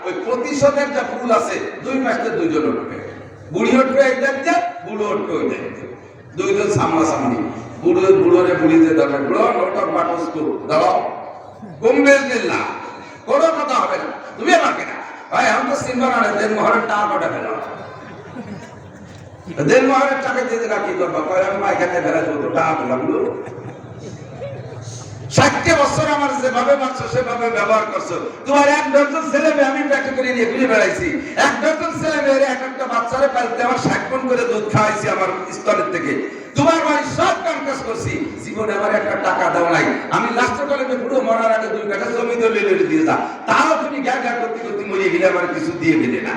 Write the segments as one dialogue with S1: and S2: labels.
S1: ওই প্রতিশোধের যে ফুল আছে দুই পাশে দুইজন উঠবে, বুড়ি উঠবে এই দেখতে, বুড়ো উঠবে ওই দেখতে, দুইজন সামনাসামনি। বুড়োরে বুড়িতে ধরবে, বুড়ো নোটক বাটস্কু ধরো, কুম্বেজ নিল্লা, কোনো কথা হবে না, তুমি আমাকে না ভাই, আমি তো সিনবা না দেন মহরের টাকা কটা ফেলা, দেন মহরের টাকা দিয়ে রাখি করবা, আমি এখানে ফেলা করবো টাকা ফেলা বুড়ো। 60 বছর আমার যেভাবে মারছো সেভাবে ব্যবহার করছো, তোমার 1 ডজন ছেলে মেয়ে আমি পেটে করে নিয়ে ঘুরে বেড়াইছি, 1 ডজন ছেলে মেয়ের এক একটা বাচ্চারে পালতে আমার 60 গুণ করে দুধ খাওয়াইছি আমার স্তরের থেকে, তোমার বাড়ি সব কাম কাজ করছি, জীবনে আমার একটা টাকা দাও নাই, আমি লাস্ট কলেজে পুরো মরার আগে 2 কাঠা জমি দলিল দিয়ে যা, তাও তুমি গ্যা গ্যা করতে করতে মরিয়ে গেলে আমার কিছু দিয়ে দিলে না।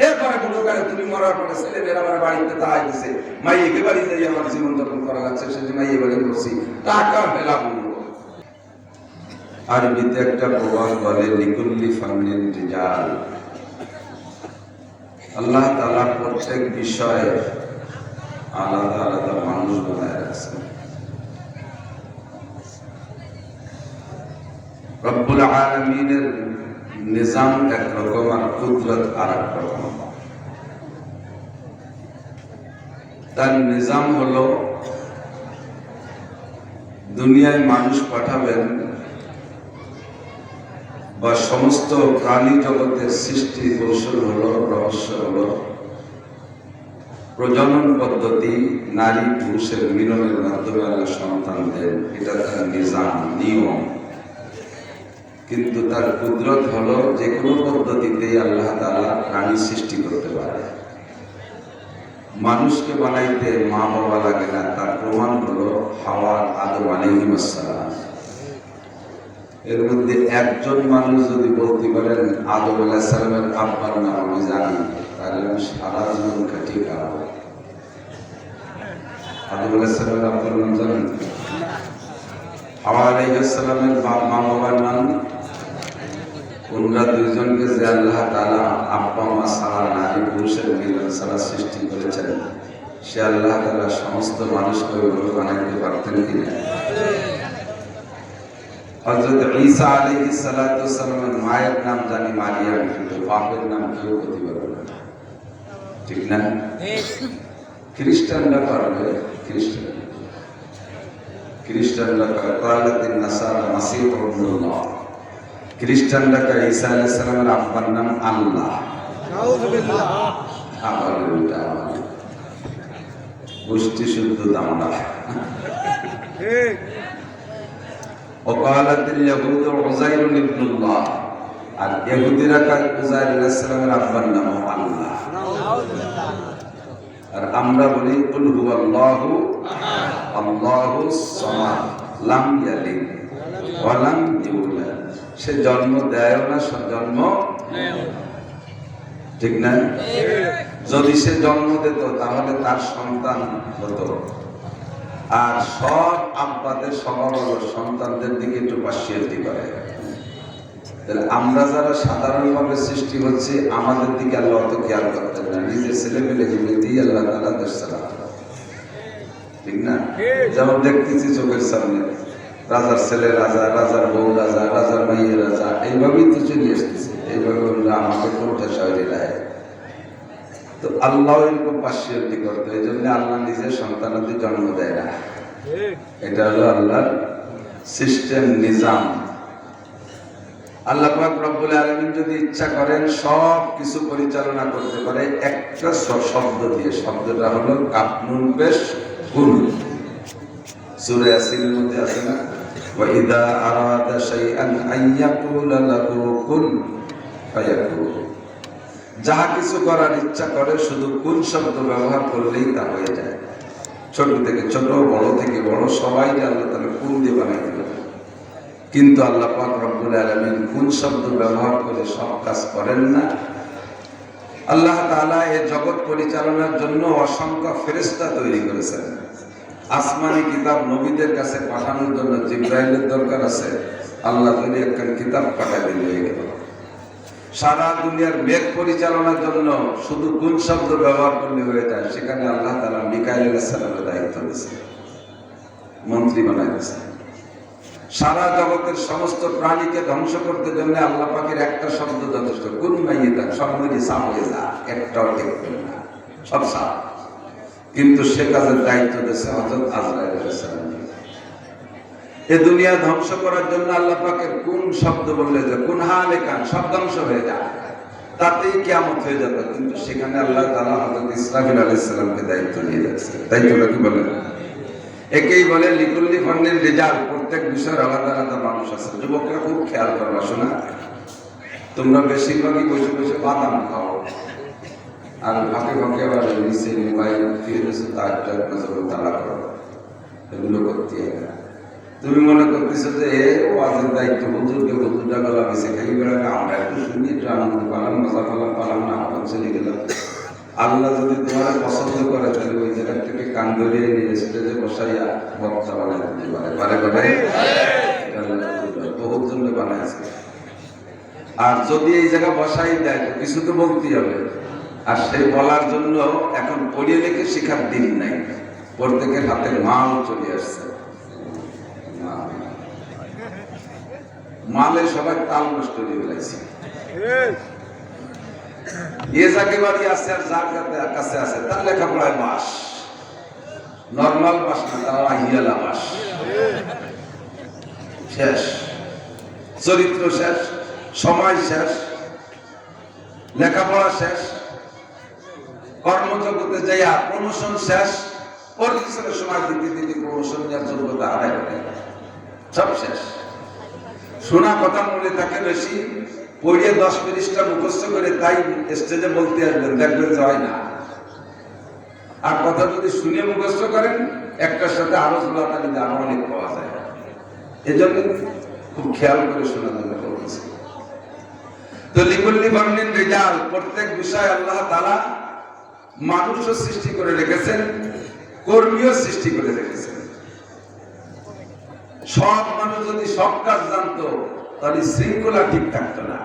S1: এরপরে বুড়ো কালে তুমি মরার পরে ছেলে মেয়েরা আমার বাড়িতে তাই দিছে, মাইয়েকে বাড়ি যাই আমার জীবন যাপন করা যাচ্ছে, সেজন্য মাইয়ে বাড়ি করছি, টাকা ফেলা বুড়ো। আরবিতে একটা প্রবাদ বলে, লিকুল্লি ফান্নিন রিজাল, আল্লাহ তাআলা প্রত্যেক বিষয়ে আলাদা আলাদা মানুষ বানায় রাখছেন। রব্বুল আলামিনের নিজাম একরকম আর কুদরত আরেক রকম। তার নিজাম হলো দুনিয়ায় মানুষ পাঠাবেন বা সমস্ত প্রাণী জগতের সৃষ্টি কৌশল হলো, রহস্য হলো প্রজনন পদ্ধতি, নারী পুরুষের মিলনের মাধ্যমে আল্লাহ সন্তান দেন, এটা তার নিজাম, নিয়ম। কিন্তু তার কুদরত হলো যে কোনো পদ্ধতিতেই আল্লাহ তাআলা প্রাণী সৃষ্টি করতে পারে। মানুষকে বানাইতে মা বাবা লাগে না, তার প্রমাণ হলো হাওয়া আদম আলাইহিস সালাম। এর মধ্যে একজন মানুষ যদি বলতে পারেন আদম আলাইহিস সালামের আব্বার নাম আমি জানি, তাহলে আমি সারা জীবন কাটিয়ে খাবো। আদম আলাইহিস সালামের আব্বার নাম জানেন? হাওয়া আলাইহিস সালামের মা বাবার নাম? ওনারা দুইজনকে যে আল্লাহ তাআলা আব্বা মা ছাড়া, নারী পুরুষের মিলন ছাড়া সৃষ্টি করেছেন, সে আল্লাহ তাআলা সমস্ত মানুষকে ওইভাবে বানাইতে পারতেন কিনা? হযরত ঈসা আলাইহিস সালাতু ওয়াস সালামের মায়ের নাম জানি মারিয়াম, কিন্তু বাপের নাম কেউ বলতে পারবে না, ঠিক না? খ্রিস্টানরা পারবে, খ্রিস্টানরা কালাতিন নাসারা মাসীহ ইবনুল্লাহ, খ্রিস্টানরা কা ঈসা আলাইহিস সালামের আব্বার নাম আল্লাহ। নাউযুবিল্লাহ। আবার উল্টা গোষ্ঠী শুদ্ধ দামড়া। ঠিক। ওকালাতিল ইয়াহুদ উযাইর ইবনুল্লাহ, আর ইহুদিরা কা উযাইর আলাইহিস সালামের আব্বার নাম আল্লাহ। নাউযুবিল্লাহ। আর আমরা বলি কুল হুয়াল্লাহু আহাদ, আল্লাহুস সামাদ, লাম ইয়ালিদ ওয়া লাম ইউলাদ। সে জন্ম দেয় না, জন্ম নেয়, ঠিক না? যদি সে জন্ম দিত তাহলে তার সন্তান হতো। আর সব আব্বাদের স্বভাব হলো সন্তানদের দিকে একটু পার্সিয়ালিটি করে। তাহলে আমরা যারা সাধারণভাবে সৃষ্টি হচ্ছে, আমাদের দিকে আল্লাহ অত খেয়াল করতেন না, নিজের ছেলে পেলেগুলো দিয়ে আল্লাহ তাআলা দেশ চালাতেন, ঠিক না? যেমন দেখতেছি চোখের সামনে, রাজার ছেলে রাজা, রাজার বউ রাজা, রাজার মেয়ে রাজা, এইভাবেই তো চলে আসতেছে। এইভাবে আমাকে কোনটা শহরে রায়। তো আল্লাহ এরকম পার্সিয়ালিটি করতো, এই জন্য আল্লাহ নিজের সন্তানাদের জন্ম দেয় না। এটা হলো আল্লাহর সিস্টেম, নিজাম। আল্লাহ পাক রব্বুল আলামিন যদি ইচ্ছা করেন সব কিছু পরিচালনা করতে পারে একটা শব্দ দিয়ে। শব্দটা হলো কাফ নুন পেশ কুন। সূরা ইয়াসিনের মধ্যে আছে না, ওয়া ইযা আরাদা শাইআন আন ইয়াকুলা লাহু কুন ফায়াকুন। যাহা কিছু করার ইচ্ছা করে শুধু কুন শব্দ ব্যবহার করলেই তা হয়ে যায়। ছোট থেকে ছোট, বড় থেকে বড়, সবাইকে আল্লাহ তাআলা কুন দিয়ে বানাই দিলেন। কিন্তু আল্লাহ পাক রব্বুল আলামিন কুন শব্দ ব্যবহার করে সব কাজ করেন না। আল্লাহ তাআলা এই জগৎ পরিচালনার জন্য অসংখ্য ফেরেশতা তৈরি করেছেন। আসমানি কিতাব নবীদের কাছে পাঠানোর জন্য জিবরাইলের দরকার আছে, আল্লাহ তৈরি একটা কিতাব পাঠাতে হয়ে গেল। সারা দুনিয়ার মেঘ পরিচালনার জন্য শুধু কুন শব্দ ব্যবহার করলে হয়ে যায়, সেখানে আল্লাহ তাআলা মিকাইল আলাইহিস সালামের দায়িত্ব দিয়েছেন, মন্ত্রী বানাই দিয়েছেন। সারা জগতের সমস্ত প্রাণীকে ধ্বংস করতে জন্য আল্লাহ পাকের একটা শব্দ যথেষ্ট, কুন সব মিলে সাপ হয়ে যা, একটাও দেখবেন না, সব সাপ। কিন্তু সে কাজের দায়িত্ব দিয়েছে হযরত আজরাইল আলাইহিস সালাম। এ দুনিয়া ধ্বংস করার জন্য আল্লাহ পাকের কোন শব্দ বললে যে কোন হালে কান সব ধ্বংস হয়ে যায়, তাতেই কিয়ামত হয়ে যেত। কিন্তু সেখানে আল্লাহ তাআলা হযরত ইসরাফিল আলাইহিস সালামকে দায়িত্ব দিয়ে যাচ্ছে। দায়িত্বটা কি বলেন? একেই বলে লিকুল্লি ফান্নির রিজাল, প্রত্যেক বিষয়ের আলাদা আলাদা মানুষ আছে। যুবকরা খুব খেয়াল করবা, শোনা, তোমরা বেশিরভাগই বসে বসে বাদাম খাও, আর ফাঁকে ফাঁকে আবার নিচে মোবাইল ফিরে তারটা নজর তালা করো, এগুলো করতে হবে। তুমি মনে করতেছো যে ওয়াজের দায়িত্ব হুজুরকে, হুজুরটা গলা বেঁচে খাই বেড়াবে, আমরা একটু শুনি, একটু আনন্দ পালাম, মজা পালাম না, আমার চলে গেলাম। আল্লাহ যদি তোমার পছন্দ করে তাহলে ওই জায়গা থেকে কান ধরিয়ে নিয়ে স্টেজে বসাইয়া বক্তা বানাই দিতে পারে। বহুত জন্য বানাইছে। আর যদি এই জায়গা বসাই দেয় তো কিছু তো বলতেই হবে। আর সেই বলার জন্য এখন পড়িয়ে লিখে শেখার দিন নাই, প্রত্যেকের হাতে মাল চলে আসছে। মালে সবাই তাল নষ্ট করে ফেলাইছে। এ যাকে বাড়ি আছে আর যার কাছে আছে তার লেখাপড়ায় বাস, নর্মাল বাস না, তারা আহিয়ালা বাস। শেষ, চরিত্র শেষ, সময় শেষ, লেখাপড়া শেষ, কর্মজগতে যাইয়া প্রমোশন শেষ, ওর পিছনে সময় দিতে দিতে প্রমোশন নেওয়ার যোগ্যতা আদায় করে, সব শেষ। শোনা কথা মনে থাকে বেশি, পড়িয়ে 10 পৃষ্ঠা মুখস্থ করে তাই স্টেজে বলতে আসবেন, দেখবেন যে হয় না। আর কথা যদি শুনে মুখস্থ করেন, একটার সাথে আরো জোড়াতালি আরো অনেক পাওয়া যায়। এজন্য খুব খেয়াল করে শোনা জন্য বলছি। তো লিকুল্লি ফান্নিন রিজাল, প্রত্যেক বিষয় আল্লাহ তাআলা মানুষও সৃষ্টি করে রেখেছেন, কর্মীও সৃষ্টি করে রেখেছেন। সব মানুষ যদি সব কাজ জানতো তাহলে শৃঙ্খলা ঠিক থাকতো না।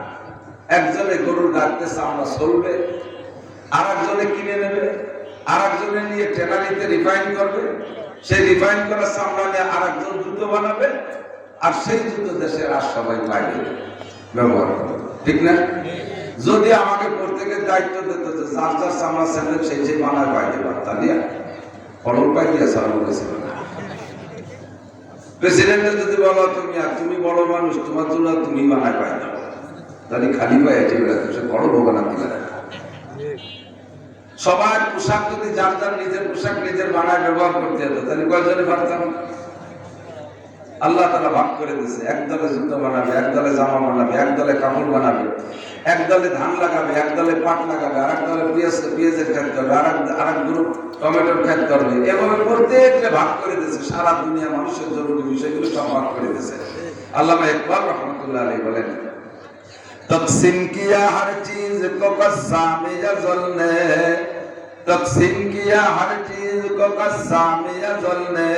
S1: একজনে গরুর ডাকতেছে আমরা চলবে, আর একজনে কিনে নেবে, আর একজনে নিয়ে ট্যানারিতে রিফাইন করবে, সেই রিফাইন করার চামড়া নিয়ে আর একজন জুতো বানাবে, আর সেই জুতো দেশের আর সবাই বাইরে ব্যবহার করবে, ঠিক না? যদি আমাকে প্রত্যেকের দায়িত্ব দিত যে যার যার চামড়া স্যান্ডেল সেই সেই বানায় বাইরে পারতাম, ফলন পাই দিয়ে চালু করেছিল না। প্রেসিডেন্টের যদি বলো তুমি বড় মানুষ, তোমার জন্য তুমি বানায় পাই না, তাহলে খালি পাই এটি সে বড় বানাতে পারে না। সবার পোশাক যদি যার যার নিজের পোশাক নিজের বানায় ব্যবহার করতে হতো তাহলে কয়জনে পারতাম? আল্লাহ তাআলা ভাগ করে দিয়েছে, এক দলে জুতো বানাবে, এক দলে জামা বানাবে, এক দলে কাপড় বানাবে, এক দলে ধান লাগাবে, এক দলে পাট লাগাবে, আর এক দলে পেঁয়াজের ক্ষেত করবে, আর এক গ্রুপ টমেটোর ক্ষেত করবে। এভাবে প্রত্যেকটা ভাগ করে দিয়েছে। সারা দুনিয়া মানুষের জরুরি বিষয়গুলো সব ভাগ করে দিয়েছে। আল্লামা ইকবাল রহমাতুল্লাহ আলাইহি বলেন, तक़सीम किया हर चीज को कस्साम अज़ल ने, तक़सीम किया हर चीज को कस्साम अज़ल ने,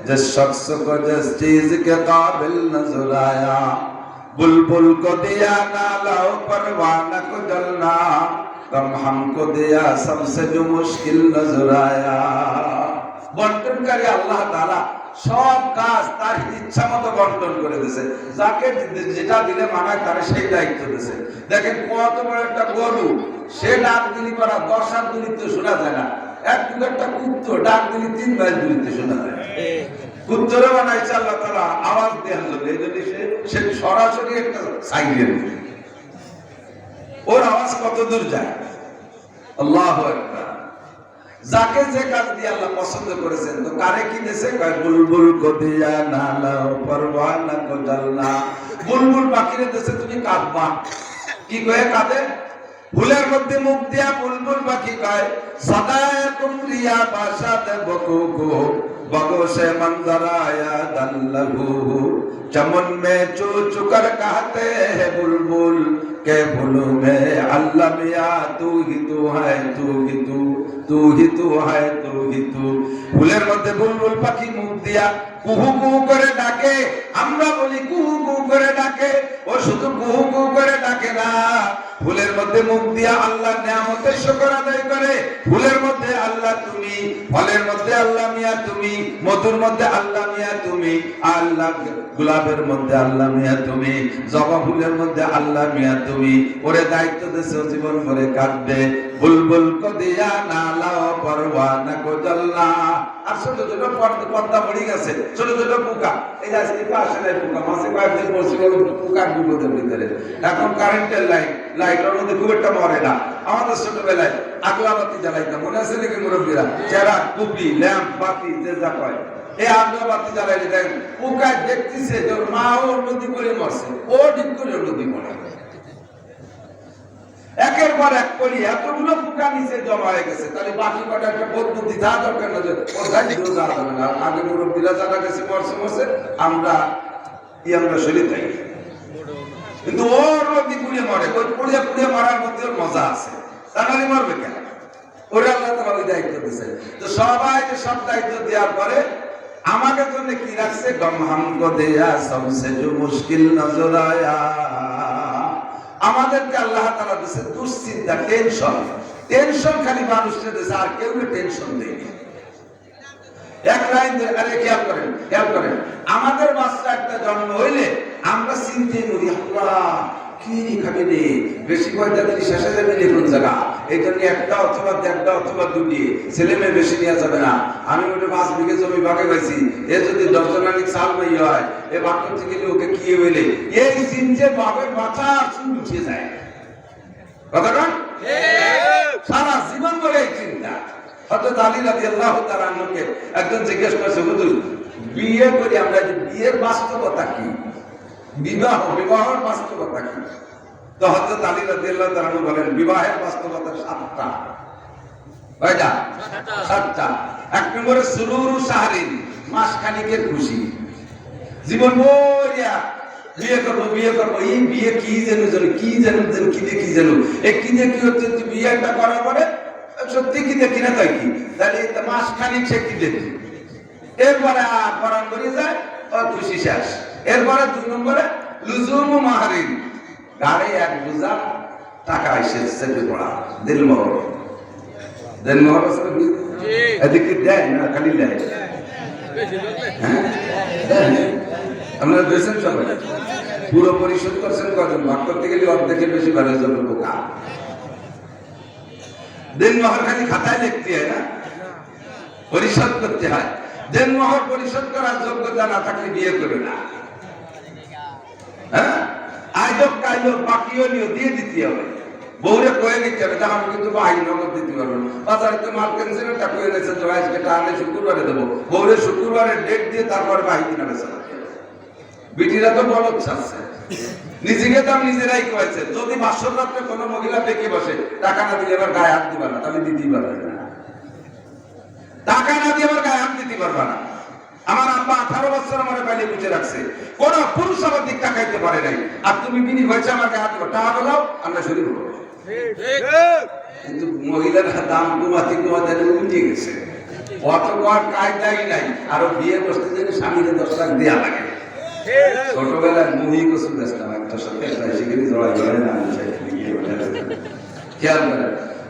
S1: जिस शख्स को जिस चीज के काबिल नजर आया, बुलबुल को दिया नाला परवाना को जलना, कम हमको दिया सबसे जो मुश्किल नजर आया। বন্টনকারী আল্লাহ তাআলা সব কাজ তার ইচ্ছা মতো বন্টন করে দিয়েছে। যাকে যেটা দিলে মানায় তার সেই দায়িত্ব দিয়েছে। দেখেন কত বড় একটা গরু, সে ডাক দিলি করা 10 হাত দূরত্বে শোনা যায় না। একটা কুত্তো ডাক দিলি 3 মাইল দূরত্বে শোনা যায়। কুত্তরে বানাইছে আল্লাহ তাআলা আওয়াজ দেওয়ার জন্য, এই জন্য সে সরাসরি একটা সাইরেন, ওর আওয়াজ কত দূর যায়। আল্লাহু আকবার। যাকে যে কাজ দিয়ে আল্লাহ পছন্দ করেছেন, তো কারে কি দিয়েছে? বুলবুল কো দিয়া নালা পরওয়ানা কো জলনা, বুলবুল পাখিরে দিয়েছে তুমি কাঁদবা। কি কয়ে কাঁদে? ফুলের মধ্যে মুখ দিয়া বুলবুল পাখি কয়, সাদায়ে কুমরিয়া বাসাত বকুকু বগোশে মন্দরায়া দাল্লাহু, चमन में चू चुकर कहते हैं बुलबुल के बुलू में अल्लाह मिया तू ही तू है, तू ही तू, तू ही तू है, तू ही तू। ফুলের মধ্যে বুলবুল পাখি মুখ দিয়া কুহু কুহু করে ডাকে, আমরা বলি কুহু কুহু করে ডাকে, ও শুধু কুহু কুহু করে ডাকে না, ফুলের মধ্যে মুখ দিয়া আল্লাহ নিয়ামতের শুকর আদায় করে। ফুলের মধ্যে আল্লাহ তুমি, ফলের মধ্যে আল্লাহ মিয়া তুমি, মধুর মধ্যে আল্লাহ মিয়া তুমি, আল্লাহ গোলাপের মধ্যে আল্লাহ মিয়া তুমি, জবা ফুলের মধ্যে আল্লাহ মিয়া তুমি। ওরে দায়িত্ব দেশে জীবন ভরে কাটবে। বুলবুল কো দিয়া না লাও পরওয়ানা কো জল্লা। আর ছোট ছোট পর্দা পড়ে গেছে, ছোট ছোট পোকা। এই আজকে পাশে নাই পোকা, মাসে কয়েকদিন পড়ছিল পোকা বিপদের ভিতরে। এখন কারেন্টের লাইটের মধ্যে খুব একটা মরে না। আমাদের ছোটবেলায় আগলা বাতি জ্বালাইতাম, মনে আছে নাকি মুরব্বীরা? চেরা, কুপি, ল্যাম্প, বাতি যে যা কয়, এই আগলা বাতি জ্বালাইলে দেখেন পোকা দেখতেছে যে মা ওর নদী করে মরছে, ও ঠিক করে নদী মরে। একের পর এক করি এতগুলো পোকা নিচে জমা হয়ে গেছে, তাহলে বাকি কটা একটা পদ্ধতি দেওয়া দরকার না যে কোথায় দিয়েও যাওয়া যাবে না। আগে মুরব্বীরা যারা গেছে মরছে আমরা শরীর থাকি, কিন্তু ওর নদী পুড়িয়ে মরে, ওই পুড়িয়ে পুড়িয়ে মরার মধ্যে ওর মজা আছে। তাহলে মরবে কেন? ওরা আল্লাহ তাআলা ওই দায়িত্ব দিয়েছে। তো সবাইকে সব দায়িত্ব দেওয়ার পরে আমাদের জন্য কি রাখছে? গম হামকো দেয়া সবসে जो মুশকিল নজর আয়া। আমাদেরকে আল্লাহ তাআলা দিয়েছে দুশ্চিন্তা, টেনশন খালি মানুষকে দিয়েছে, আর কেউ টেনশন দেয়নি। এক লাইন আরে খেয়াল করেন আমাদের বাচ্চা একটা জন্ম হইলে আমরা চিন্তা করি আল্লাহ কি খাবে রে, বেশি পয়সা দিলে শেষে যাবে কোন জায়গা, এই জন্য একটা অথবা দেড়টা অথবা দুটি ছেলে মেয়ে বেশি নেওয়া যাবে না। আমি ওটা 5 বিঘে জমি ভাগে পাইছি, এ যদি 10 জনানিক চাল বই হয়, এ বাক্য থেকে ওকে কি হইলে এই চিন্তে বাপের মাথা চুল উঠে যায়। কথা কন সারা জীবন ধরে এই চিন্তা। হযরত আলী রাদিয়াল্লাহু তাআলা আনহুকে একজন জিজ্ঞেস করেছে, হুজুর বিয়ে করি আমরা, বিয়ের বাস্তবতা কি, বিবাহের বাস্তবতা কি? তো হযরত আলী রাদিয়াল্লাহু তাআলা আনহু বলেন, বিবাহের বাস্তবতা 7টা। কয়টা? 7টা। এক নম্বরে সুরুরু শাহরিন, মাসখানিকের খুশি। জীবন ভরিয়া বিয়ে করবো, এই বিয়ে কি যেন কি যেন এই কি যে কি হচ্ছে, বিয়েটা করার পরে সত্যি কি দেখি না তাই কি, তাহলে মাসখানিক সে কি দেখি, এরপরে পরাণ করে যায়, খুশি শেষ। এরপরে 2 নম্বরে লুজুম মাহরিন, গাড়ি এক বোঝা টাকা এসেছে পড়া, দিলমোহর এদিকে দেয় না, খালি দেয়। আপনারা দেখছেন সবাই, পুরো পরিশোধ করছেন কজন? ভাগ করতে গেলে অর্ধেকের বেশি ভালো যাবে বোকা। দিনমোহর খালি খাতায় লিখতে হয় না, পরিশোধ করতে হয়। দিনমোহর পরিশোধ করার যোগ্যতা না থাকলে বিয়ে করবে না। হ্যাঁ, আয়োজক কায়োজক বাকিও নিয়ে দিয়ে দিতে হবে, বউরে কয়ে নিতে হবে, আমি কিন্তু বাহিনী নগদ দিতে পারবো না। বাজারে তো মাল কেনছে না, টাকা হয়ে গেছে, আজকে টাকা শুক্রবারে দেবো, বউরে শুক্রবারের ডেট দিয়ে তারপরে বাহিনী নামে চালাতে হবে। বিটিরা তো বলদ ছাড়ছে, নিজেকে তো নিজেরাই কয়েছে। যদি 500 রাত্রে কোনো মহিলা পেকে বসে, টাকা না দিয়ে এবার গায়ে হাত দিবা না, তাহলে দিতেই পারবে না। টাকা না দিয়ে আবার গায়ে হাত দিতে পারবা না। আমার আব্বা 18 বছর আমার বাইরে বুঝে রাখছে, কোন পুরুষ আমার দিক তাকাইতে পারে নাই। আর তুমি বিনি হয়েছে আমার গায়ে হাত দিবা, টাকা বলাও আমরা শরীর হবো। কিন্তু মহিলারা দাম কমাতে উঠে গেছে, অত কর কায়দাই নাই। আরো বিয়ে বসতে জন্য স্বামীকে 10 লাখ দেওয়া লাগে। ছোটবেলায় মুহি কচু বেচতাম, একটা সাথে সেখানে জড়াই জড়াই না খেয়াল করে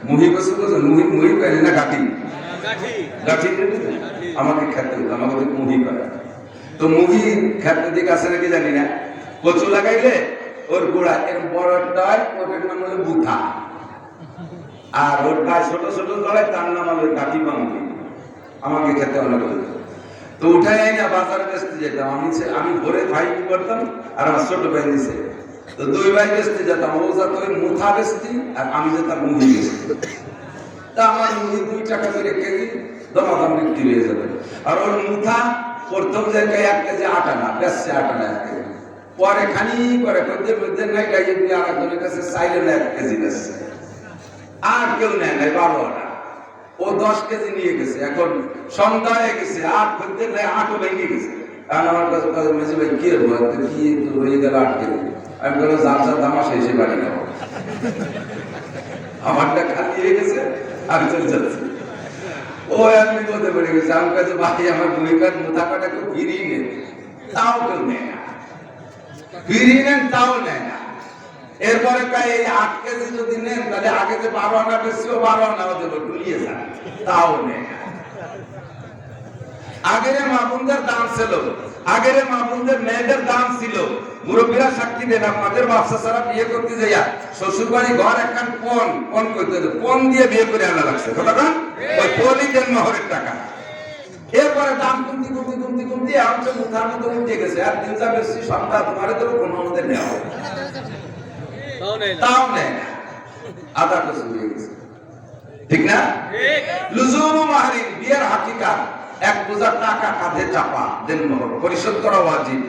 S1: মুহি কচু মুহি পাই না, গাঠি আমাকে খেতে হতো, আমাকে মুহি করে। তো মুহি খেতে দিকে আছে নাকি জানি না, কচু লাগাইলে ওর গোড়া এরকম বড়টায় ওটার নাম হলো বুথা, আর ওর গায়ে ছোট ছোট জড়াই তার নাম হলো গাঠি বা মুহি। আমাকে খেতে অনেক হতো। তো উঠাই না বাজারে বেচতে যেতাম, আমি ভোরে ভাই করতাম আর আমার ছোট ভাই দিছে, তো 2 ভাই বেচতে যেতাম। ও যেত ওই মুথা বেচতি আর আমি যেতাম মুহি বেচতে। তা আমার মুহি 2 টাকা করে কেজি দমাদম বিক্রি হয়ে যাবে। আর ওর মুথা প্রথম জায়গায় 1 কেজি আটা না, বেচছে আটা না 1 কেজি, পরে খানি করে মধ্যে নাই গাইয়ে দিয়ে আর একজনের কাছে চাইলে না 1 কেজি বেচছে, আর কেউ নেয় নাই 12 আটা। ও 10 কেজি নিয়ে গেছে, এখন সন্ধ্যা হয়ে গেছে, আর করতে আটও ভেঙে গেছে। আমার কাছে মেজি ভাই কি হয়ে গেল 8 কেজি। আমি বললাম যার যার দাম আসে এসে বাড়ি নেব, আমারটা খালি হয়ে গেছে, আমি চলে যাচ্ছি। ও এমনি বলতে পেরে গেছে, আমার কাছে ভাই আমার ভূমিকার মোথাকাটা কেউ ফিরিয়ে নেন, তাও কেউ নেয় না, ফিরিয়ে নেন তাও নেয় না। এরপরে প্রায় এই 8 কেজি যদি নেন তাহলে আগে যে 12 আনা বেশিও 12 আনা দেবো, গুলিয়ে যান, তাও নেই। আগের মা বোনদের দাম ছিল, আগের মা বোনদের মেয়েদের দাম ছিল। মুরব্বীরা সাক্ষী দেন, আপনাদের বাচ্চা ছাড়া বিয়ে করতে যাইয়া শ্বশুর বাড়ি ঘর একখান পণ করতে, পণ দিয়ে বিয়ে করে আনা লাগছে, কতক্ষণ ওই পণই দেন মোহরের টাকা। এরপরে দাম কমতি কমতি কমতি কমতি আমছে মুথার মতো উঠে গেছে। আর দিন যা বেশি সন্ধ্যা তোমার তো কোনো আমাদের নেওয়া তাও নেই, আধা কিছু হয়ে গেছে, ঠিক না? লুজুমু মাহরিন, বিয়ের হাকিকাত 1,000 টাকা কাঁধে চাপা দেন মোহর পরিশোধ করা ওয়াজিব,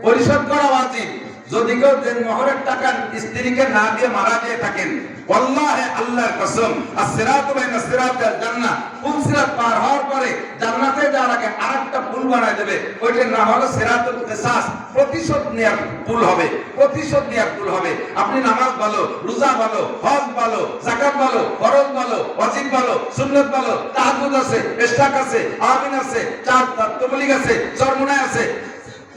S1: পরিশোধ করা ওয়াজিব। যদি কেউ দেন মোহরের টাকা স্ত্রীকে না দিয়ে মারা গিয়ে থাকেন, ওয়াল্লাহি আল্লাহর কসম, as-সিরাতু বাইনা সিরাতিল জান্নাহ, পুল সিরাত পার হওয়ার পরে জান্নাতে যাওয়ার আগে আরেকটা পুল বানায় দেবে, ওইটার নাম হলো সিরাতুল কিসাস, প্রতিশোধ নেয়ার পুল হবে, প্রতিশোধ নেয়ার পুল হবে। আপনি নামাজ ভালো, রোজা ভালো, হজ ভালো, যাকাত ভালো, ফরজ ভালো, ওয়াজিব ভালো, সুন্নাত ভালো, তাহাজ্জুদ আছে, ইশরাক আছে, আমিন আছে, চার তাবলীগ আছে, চরমুনায় আছে,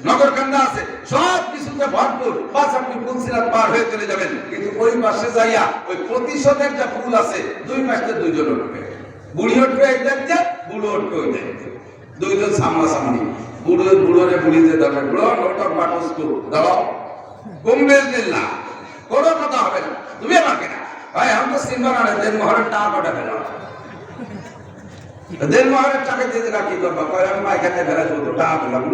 S1: নগরকান্দা আছে, সব কিছুতে ভরপুর, বাস আপনি পুলসিরাত পার হয়ে চলে যাবেন। কিন্তু ওই পাশে যাইয়া ওই প্রতিশোধের যে পুল আছে, দুই পাশে দুইজন উঠবে, বুড়ি উঠবে এই দেখতে, বুড়ো উঠবে ওই দেখতে, দুইজন সামনাসামনি, বুড়োরে বুড়িতে ধরবে, বুড়ো নোটক বাটস্কু ধরো, কুম্বেজনিল্লাহ, কোনো কথা হবে না, তুমি আমাকে না ভাই, আমি তো সিম্বা না দেন মোহরের টাকা কটা পেলাম, দেন মোহরের টাকা দিয়ে রাখি করবা, আমি এখানে বেড়া করবো, টাকা পেলাম।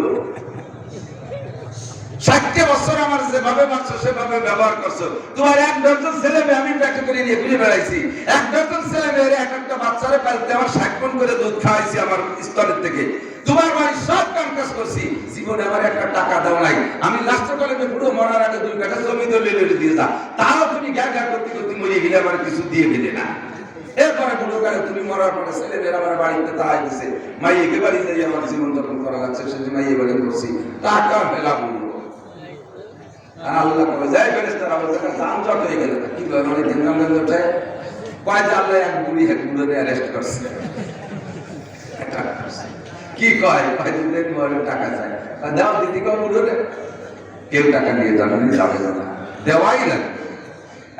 S1: 60 বছর আমার যেভাবে মারছো সেভাবে ব্যবহার করছো, তোমার 1 ডজন ছেলে মেয়ে আমি প্যাকেট করে নিয়ে ঘুরে বেড়াইছি, 1 ডজন ছেলে মেয়ের এক একটা বাচ্চারে পালতে আমার 60 মণ করে দুধ খাওয়াইছি আমার স্তরের থেকে, তোমার বাড়ি সব কাম কাজ করছি, জীবনে আমার একটা টাকা দাও নাই। আমি লাস্ট কলেজে পুরো মরার আগে 2 কাঠা জমি দলিল লইলে দিয়ে যা, তাও তুমি গ্যা গ্যা করতে করতে মরে গেলে আমার কিছু দিয়ে গেলে না। এরপরে বুড়ো কালে তুমি মরার পরে ছেলে মেয়েরা আমার বাড়িতে তাই দিছে, মাইয়েকে বাড়ি যাই আমার জীবন যাপন করা যাচ্ছে, সেজন্য মাইয়ে বাড়ি করছি, টাকা মেলা বুড়ো। আল্লাহ কবে যায় ফেরেশতারা বলতে যানজট হয়ে গেল, কি বলে মানে দিনজটে কয় যে আল্লাহ এক বুড়োরে অ্যারেস্ট করছে, কি কয় দিন মোহরের টাকা চাই, দাও দিদি কয় বুড়োরে, কেউ টাকা নিয়ে যাবে না, যাবে না, দেওয়াই লাগবে।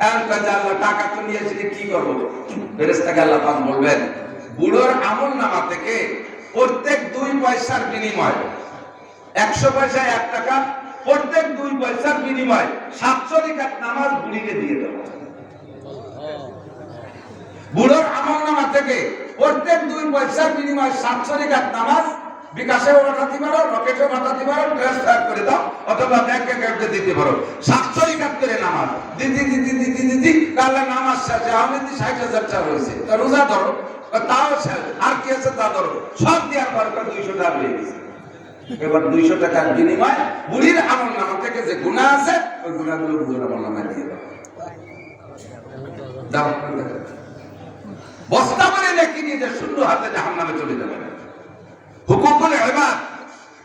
S1: এখন কাজে আল্লাহ টাকা তো নিয়েছিলি কি করবো, ফেরেশতাকে আল্লাহ পাক বলবেন বুড়োর আমল নামা থেকে প্রত্যেক 2 পয়সার বিনিময়, 100 পয়সায় 1 টাকা, প্রত্যেক 2 পয়সার বিনিময় 700 রাকাত নামাজ বুড়িকে দিয়ে দেব। বুড়োর আমল নামা থেকে প্রত্যেক 2 পয়সার বিনিময় 700 রাকাত নামাজ বিকাশে পাঠাতে পারো, রকেটে পাঠাতে পারো, ট্রান্সফার করে দাও, অথবা ব্যাংক অ্যাকাউন্টে দিতে পারো। 700 রাকাত করে নামাজ দিদি কালে নামাজ শেষে আমি 60,000 টাকা হয়েছে, তা রোজা ধরো, তাও আর কি আছে তা ধরো, সব দেওয়ার পর 200 টাকা হয়ে গেছে। এবার 200 টাকার বিনিময় বুড়ির আমল নামা থেকে যে গুনাহ আছে ওই গুনাহগুলো বুড়ির আমল নামায় দিয়ে দাও, বস্তা করে নেকি নিয়ে যে শূন্য হাতে জাহান্নামে চলে যাবে। হুকুকুল ইবাদ,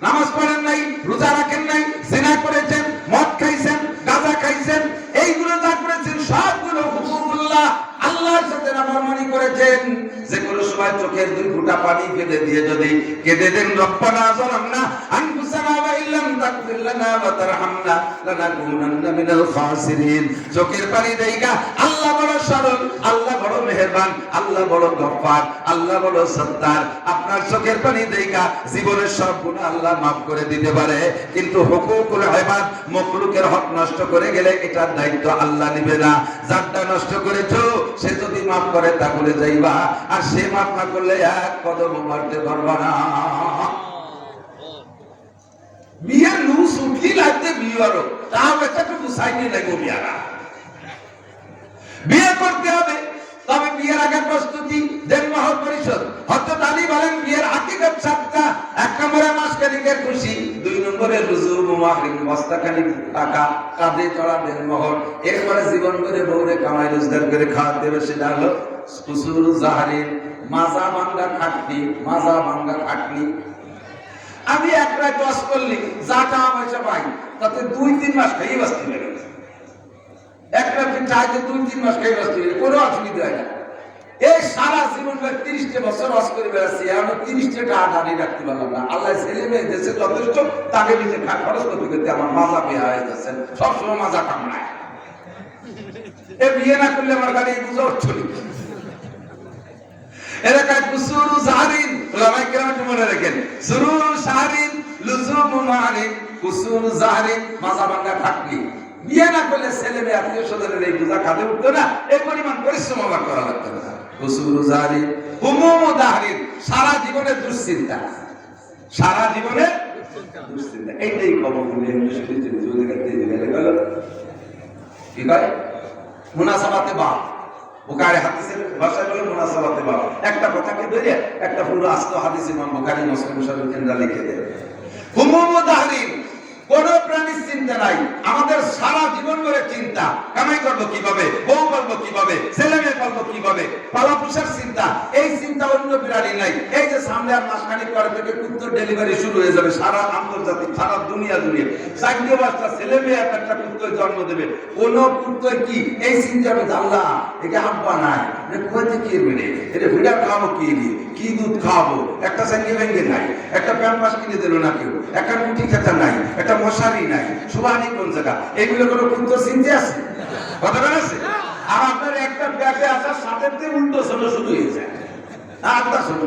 S1: নামাজ পড়েন নাই, রোজা রাখেন নাই, জিনা করেছেন, মদ খাইছেন, গাঁজা খাইছেন, এইগুলো যা করেছেন সবগুলো হুকুকুল্লাহ, আল্লাহর সাথে নাফরমানি করেছেন। যে কোনো সময় চোখের 2 ফোঁটা পানি ফেলে দিয়ে যদি কেঁদে দেন, রব্বানা যালামনা আনফুসানা ওয়া ইল্লাম তাগফির লানা ওয়া তারহামনা লানাকুনান্না মিনাল খাসিরিন, চোখের পানি দেইগা আল্লাহ বড় সরল, আল্লাহ বড় মেহেরবান, আল্লাহ বড় গফফার, আল্লাহ বড় সত্তার। আপনার চোখের পানি দেইগা জীবনের সব গুনাহ আল্লাহ maaf করে দিতে পারে, কিন্তু হুকুকুল ইবাদ, মাখলুকের হক নষ্ট করে গেলে এটার দায়িত্ব আল্লাহ নেবে না। যারটা নষ্ট করেছো সে যদি maaf করে তাহলে যাইবা, আর সে maaf না করলে এক কদম মারতে পারবা না। বিয়ের লুস উঠলি লাগতে বিয়েরও তাও একটা বুঝাইনি লাগবে, বিয়ে করতে হবে, তবে বিয়ের আগে প্রস্তুতি দেন মহর পরিশোধ। হযরত আলী বলেন বিয়ের হাকিকত 7টা, 1 নম্বরে মাসখানিকের খুশি, 2 নম্বরে রুজুমু মাহরিম, বস্তাখানি টাকা কাঁধে চড়া দেন মোহর, এরপরে জীবন করে বউরে কামাই রোজগার করে খাওয়াতে হবে, সেটা হলো কুসুর জাহরিন, মাজা ভাঙ্গা খাটনি, মাজা ভাঙ্গা খাটনি। আমি এক রাত ওয়াজ করলি যা টাকা পয়সা পাই তাতে 2-3 মাস খাইয়ে বাঁচতে পারি, এক রাত চাইতে 2-3 মাস খাইয়ে বাঁচতে পারি, কোনো অসুবিধা হয় না। এই সারা জীবন 30 বছর ওয়াজ করে বেড়াচ্ছি, আমি 30 টাকা দাঁড়িয়ে রাখতে পারলাম না। আল্লাহ ছেলে মেয়ে দেশে যথেষ্ট, তাকে নিজে খরচ করতে করতে আমার মাজা বেয়া হয়ে যাচ্ছে, সবসময় মাজা কামড়ায়। এ বিয়ে না করলে আমার গাড়ি বুঝা উঠছনি এলাকায় কুসুরু জাহরিন ওলামায়ে কেরাম মনে রাখেন সুরুরু শাহরিন লুজুমু মারিন কুসুরু জাহরিন মাজা ভাঙা থাকলি বিয়ে না করলে ছেলে মেয়ে আত্মীয় স্বজনের এই বোঝা কাঁধে উঠতো না এই পরিমাণ পরিশ্রম আমার করা লাগতো না কুসুরু জাহরিন হুমুমু দাহরিন সারা জীবনের দুশ্চিন্তা সারা জীবনে দুশ্চিন্তা এইটাই খবর বলে মুশকিল যদি করতে গেলে গেল কি কয় মুনাসাবাতে বা বুখারী হাদিসের ভাষায় বলে মুনাসাবাতে বা একটা কথাকে ধরে একটা পুরো আস্ত হাদিস ইমাম বুখারী মুসলিম শরীফ কেন্দ্র লিখে দেয় হুমুমু দাহরিন কোন প্রাণীর চিন্তা নাই আমাদের সারা জীবন ধরে চিন্তা কামাই করবো কিভাবে বউ পালবো কিভাবে ছেলে মেয়ে পালবো কিভাবে পালা পোষার চিন্তা এই চিন্তা অন্য প্রাণী নাই এই যে সামনে আর মাসখানেক পরে থেকে কুত্তর ডেলিভারি শুরু হয়ে যাবে সারা আন্তর্জাতিক সারা দুনিয়া জুড়ে 4 বাচ্চা ছেলে মেয়ে একটা কুত্তর জন্ম দেবে কোন কুত্তর কি এই চিন্তা আমি জানলাম একে আব্বা নাই কোথা কি বেড়ে এটা ভিড়া খাবো কি দুধ খাবো একটা সাইকেল ভেঙে নাই একটা প্যাম্পাস কিনে দিল না কেউ একটা মুঠি খেতা নাই একটা মশারি নাই সুবানি কোন জায়গা এগুলো কোনো কুত্তর চিনতে আছে কথা বলেছে আর আপনার একটা ব্যাগে আসার সাথে উল্টো ছোট শুরু হয়ে যায় আটটা ছোট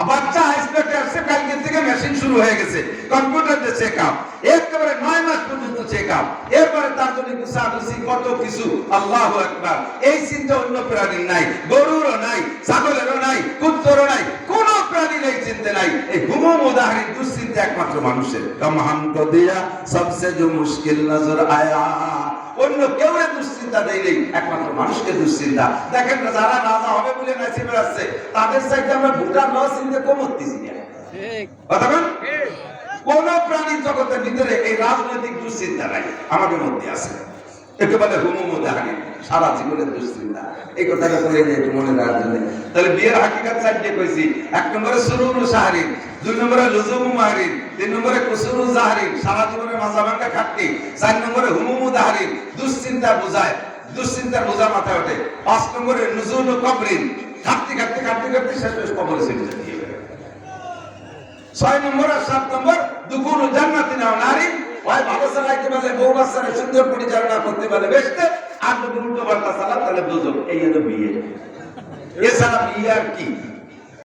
S1: বাচ্চা হাসপাতালে আসছে কালকে থেকে মেশিন শুরু হয়ে গেছে কম্পিউটার দিয়ে চেকআপ একেবারে 9 মাস পর্যন্ত চেকআপ এরপরে তার জন্য গুছাগুছি কত কিছু আল্লাহু আকবার এই চিন্তা অন্য প্রাণীর নাই গরুরও নাই ছাগলেরও নাই কুত্তরও নাই কোন প্রাণীর এই চিন্তা নাই এই হুমুম মুদাহরিন দুশ্চিন্তা একমাত্র মানুষের কম হামকো দিয়া সবসে जो मुश्किल नजर आया অন্য কেউ দুশ্চিন্তা দেয় নেই একমাত্র মানুষকে দুশ্চিন্তা দেখেন না যারা রাজা হবে বলে নাচে বেড়াচ্ছে তাদের চাইতে আমরা ভুটার লস চিন্তা কম হতেছি না ঠিক কথা বল কোন প্রাণী জগতের ভিতরে এই রাজনৈতিক দুশ্চিন্তা নাই আমাদের মধ্যে আছে একেবারে হুমুম মুদাহরিন সারা জীবনের দুশ্চিন্তা এই কথাটা বলে যে একটু মনে রাখার জন্য তাহলে বিয়ের হাকিকত চারটে কইছি 1 নম্বরে সুরুরু শাহরিন 2 নম্বরে লুজুমু মাহরিন 3 নম্বরে কুসুরু জাহরিন সারা জীবনের মাজা ভাঙা খাটতি 4 নম্বরে হুমুমু দাহরিন দুশ্চিন্তা বোঝায় দুশ্চিন্তার বোঝা মাথায় ওঠে 5 নম্বরে নুজুলু কবরিন খাটতি শেষ কবরে চলে যায় 6 নম্বর আর 7 নম্বর দুকুলু জান্নাতিন ওয়া নারিন ওই ভালো চালাইতে পারলে বউ বাচ্চারা সুন্দর পরিচালনা করতে পারলে বেশতে আর যদি উল্টো পাল্টা চালা তাহলে দুজক এই হলো বিয়ে এছাড়া বিয়ে আর কি